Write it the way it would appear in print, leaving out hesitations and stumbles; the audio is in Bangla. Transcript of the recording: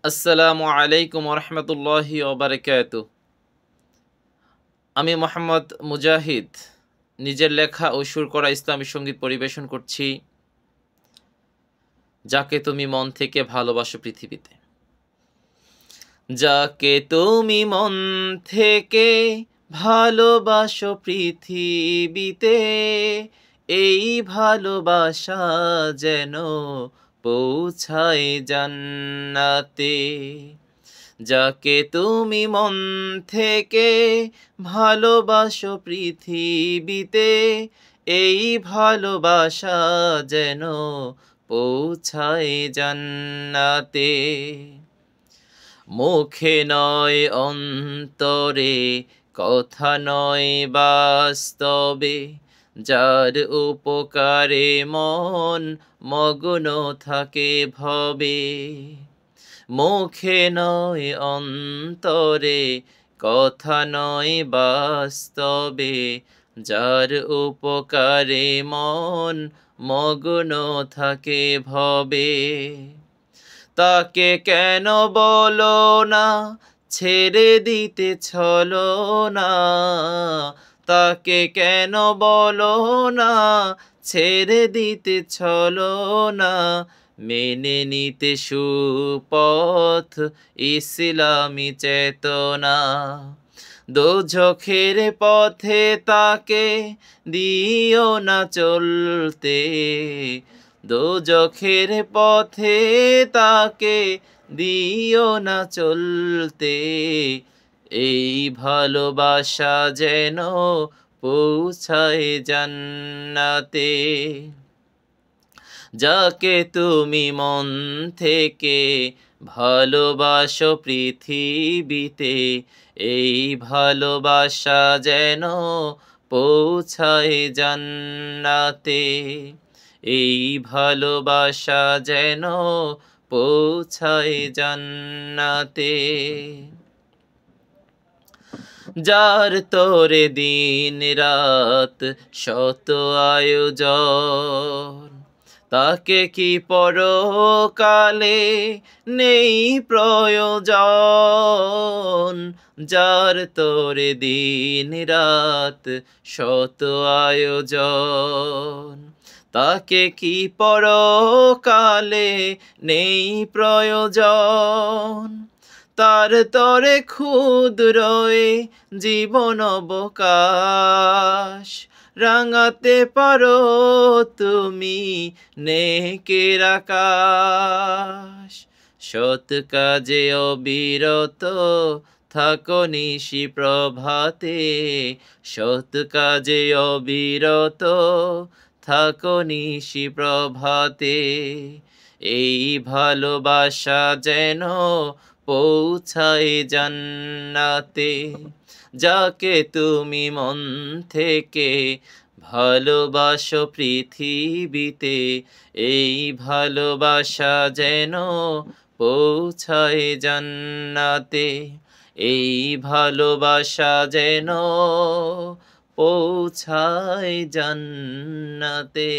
আসসালামু আলাইকুম রহমতুল্লাহি ওবারাকাতুহ। আমি মোহাম্মদ মুজাহিদ নিজের লেখা ও সুর করা ইসলামী সঙ্গীত পরিবেশন করছি। যাকে তুমি মন থেকে ভালোবাসো পৃথিবীতে, যাকে তুমি মন থেকে ভালোবাসো পৃথিবীতে, এই ভালোবাসা যেন পৌঁছায় জান্নাতে। যাকে তুমি মন থেকে ভালোবাসো পৃথিবীতে, এই ভালোবাসা যেন পৌঁছায় জান্নাতে। মুখে নয় অন্তরে, কথা নয় বাস্তবে, যার উপকারে মন মগ্ন থাকে ভবে। মুখে নয় অন্তরে, কথা নয় বাস্তবে, যার উপকারে মন মগ্ন থাকে ভবে। তাকে কেন বলো না ছেড়ে দিতে ছলো না, তাকে কেন বলো না ছেড়ে দিতে ছলো না, মেনে নিতে সুপথ ইসলামী চেতনা। দোজখের পথে তাকে দিও না চলতে, দোজখের পথে তাকে দিও না চলতে, এই ভালোবাসা যেন পৌঁছায় জান্নাতে। যাকে তুমি মন থেকে ভালোবাসো পৃথিবীতে, এই ভালোবাসা যেন পৌঁছায় জান্নাতে। এই ভালোবাসা যেন পৌঁছায় জান্নাতে। যার তোরে দিন রাত শত আয়োজন, তাকে কি পরকালে নেই প্রয়োজন। যার তোরে দিন রাত শত আয়োজন, তাকে কি পরকালে নেই প্রয়োজন। তার তরে ক্ষুদ্রয়ে জীবন অবকাশ, রাঙাতে পারো তুমি নেকের আকাশ। সৎ কাজে অবিরত থাকো নিশি প্রভাতে, সৎ কাজে অবিরত থাকো নিশি প্রভাতে। এই ভালোবাসা যেন পৌঁছায় জান্নাতে। যাকে তুমি মন থেকে ভালোবাসো পৃথিবীতে, এই ভালোবাসা যেন পৌঁছায় জান্নাতে। এই ভালোবাসা যেন পৌঁছায় জান্নাতে।